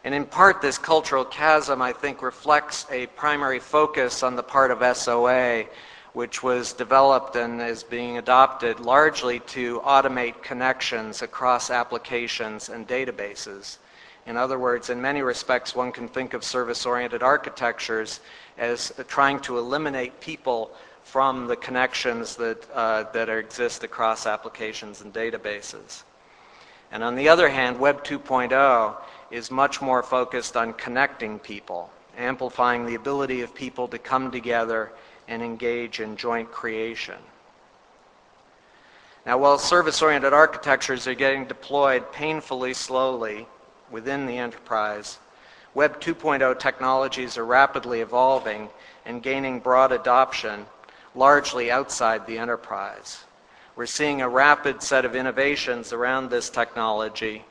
And in part, this cultural chasm, I think, reflects a primary focus on the part of SOA, which was developed and is being adopted largely to automate connections across applications and databases. In other words, in many respects, one can think of service-oriented architectures as trying to eliminate people from the connections that exist across applications and databases. And on the other hand, Web 2.0 is much more focused on connecting people, amplifying the ability of people to come together and engage in joint creation. Now, while service-oriented architectures are getting deployed painfully slowly within the enterprise, Web 2.0 technologies are rapidly evolving and gaining broad adoption, largely outside the enterprise. We're seeing a rapid set of innovations around this technology,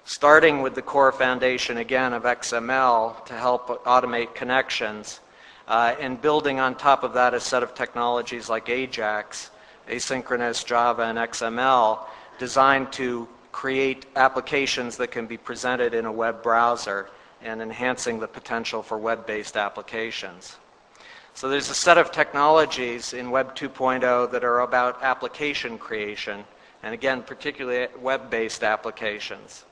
starting with the core foundation, again, of XML to help automate connections, and building on top of that a set of technologies like AJAX, asynchronous Java and XML, designed to create applications that can be presented in a web browser and enhancing the potential for web-based applications. So there's a set of technologies in Web 2.0 that are about application creation, and again, particularly web-based applications.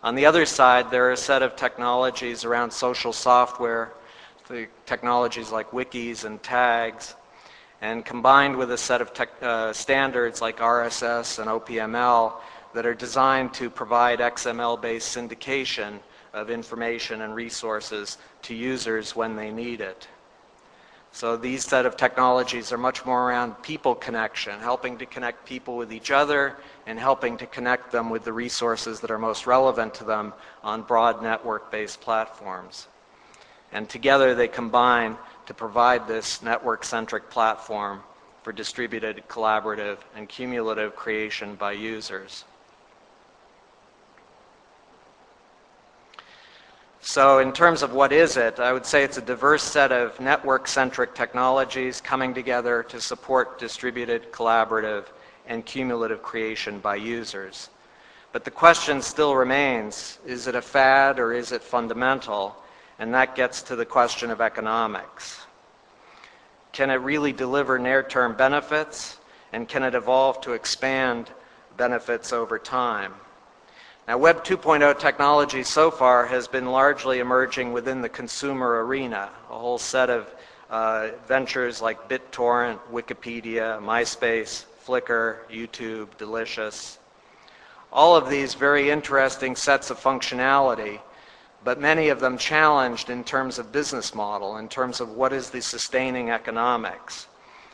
On the other side, there are a set of technologies around social software, the technologies like wikis and tags, and combined with a set of standards like RSS and OPML that are designed to provide XML-based syndication of information and resources to users when they need it. So these set of technologies are much more around people connection, helping to connect people with each other and helping to connect them with the resources that are most relevant to them on broad network-based platforms. And together they combine to provide this network-centric platform for distributed, collaborative, and cumulative creation by users. So in terms of what is it, I would say it's a diverse set of network-centric technologies coming together to support distributed, collaborative, and cumulative creation by users. But the question still remains, is it a fad or is it fundamental? And that gets to the question of economics. Can it really deliver near-term benefits? And can it evolve to expand benefits over time? Now, Web 2.0 technology so far has been largely emerging within the consumer arena, a whole set of ventures like BitTorrent, Wikipedia, MySpace, Flickr, YouTube, Delicious. All of these very interesting sets of functionality, but many of them challenged in terms of business model, in terms of what is the sustaining economics.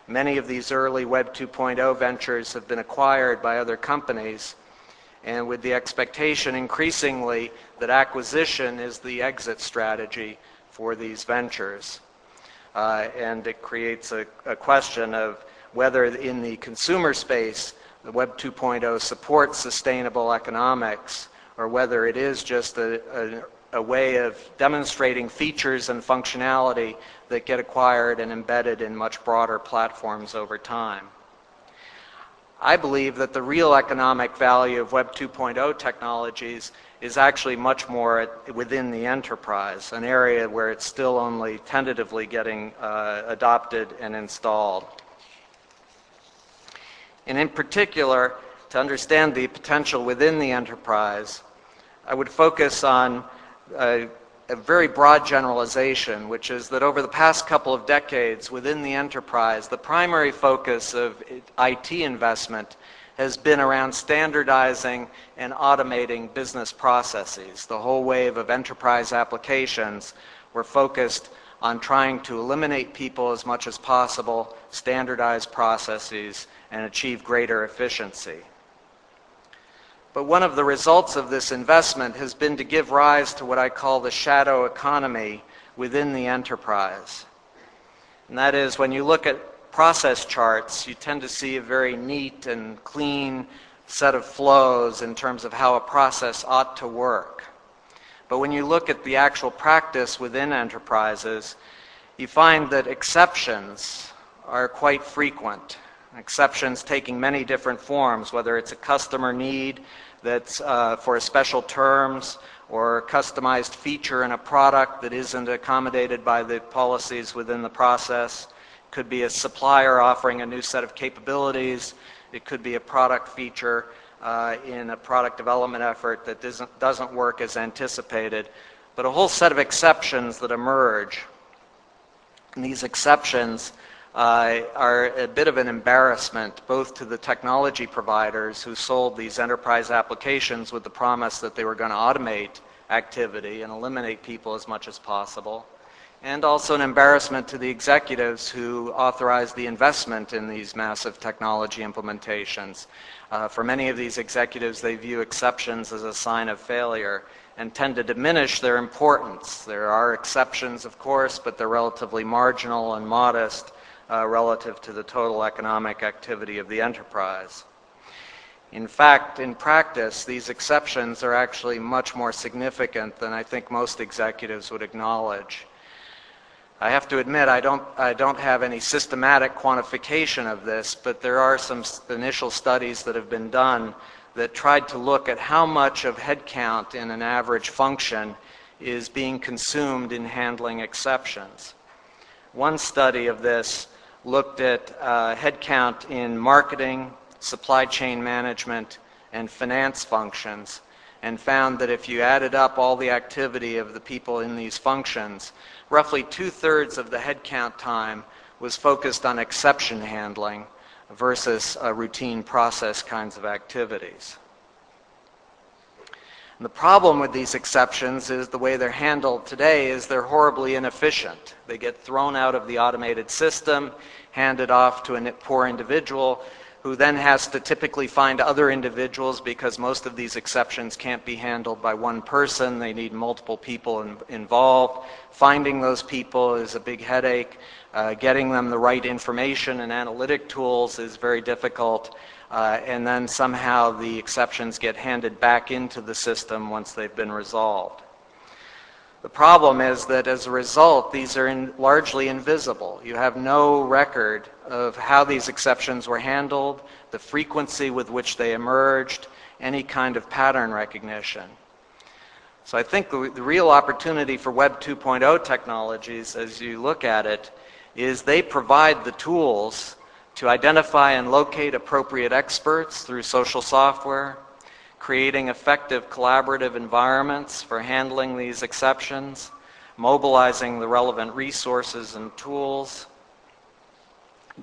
Many of these early Web 2.0 ventures have been acquired by other companies, and with the expectation increasingly that acquisition is the exit strategy for these ventures. And it creates a question of whether in the consumer space the Web 2.0 supports sustainable economics, or whether it is just a way of demonstrating features and functionality that get acquired and embedded in much broader platforms over time. I believe that the real economic value of Web 2.0 technologies is actually much more within the enterprise, an area where it's still only tentatively getting adopted and installed. And in particular, to understand the potential within the enterprise, I would focus on a very broad generalization, which is that over the past couple of decades within the enterprise, the primary focus of IT investment has been around standardizing and automating business processes. The whole wave of enterprise applications were focused on trying to eliminate people as much as possible, standardize processes, and achieve greater efficiency. But one of the results of this investment has been to give rise to what I call the shadow economy within the enterprise. And that is, when you look at process charts, you tend to see a very neat and clean set of flows in terms of how a process ought to work. But when you look at the actual practice within enterprises, you find that exceptions are quite frequent. Exceptions taking many different forms, whether it's a customer need that's for special terms or customized feature in a product that isn't accommodated by the policies within the process. It could be a supplier offering a new set of capabilities. It could be a product feature in a product development effort that doesn't work as anticipated, but a whole set of exceptions that emerge. And these exceptions are a bit of an embarrassment both to the technology providers who sold these enterprise applications with the promise that they were going to automate activity and eliminate people as much as possible, and also an embarrassment to the executives who authorized the investment in these massive technology implementations. For many of these executives, they view exceptions as a sign of failure and tend to diminish their importance. There are exceptions, of course, but they're relatively marginal and modest relative to the total economic activity of the enterprise. In fact, in practice, these exceptions are actually much more significant than I think most executives would acknowledge. I have to admit, I don't have any systematic quantification of this, but there are some initial studies that have been done that tried to look at how much of headcount in an average function is being consumed in handling exceptions. One study of this looked at headcount in marketing, supply chain management, and finance functions, and found that if you added up all the activity of the people in these functions, roughly 2/3 of the headcount time was focused on exception handling versus routine process kinds of activities. And the problem with these exceptions is the way they're handled today is they're horribly inefficient. They get thrown out of the automated system, handed off to a poor individual, who then has to typically find other individuals because most of these exceptions can't be handled by one person. They need multiple people involved. Finding those people is a big headache. Getting them the right information and analytic tools is very difficult. And then somehow the exceptions get handed back into the system once they've been resolved. The problem is that as a result, these are largely invisible. You have no record of how these exceptions were handled, the frequency with which they emerged, any kind of pattern recognition. So I think the real opportunity for Web 2.0 technologies, as you look at it, is they provide the tools to identify and locate appropriate experts through social software, creating effective collaborative environments for handling these exceptions, mobilizing the relevant resources and tools,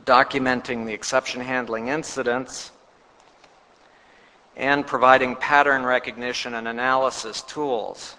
documenting the exception handling incidents, and providing pattern recognition and analysis tools.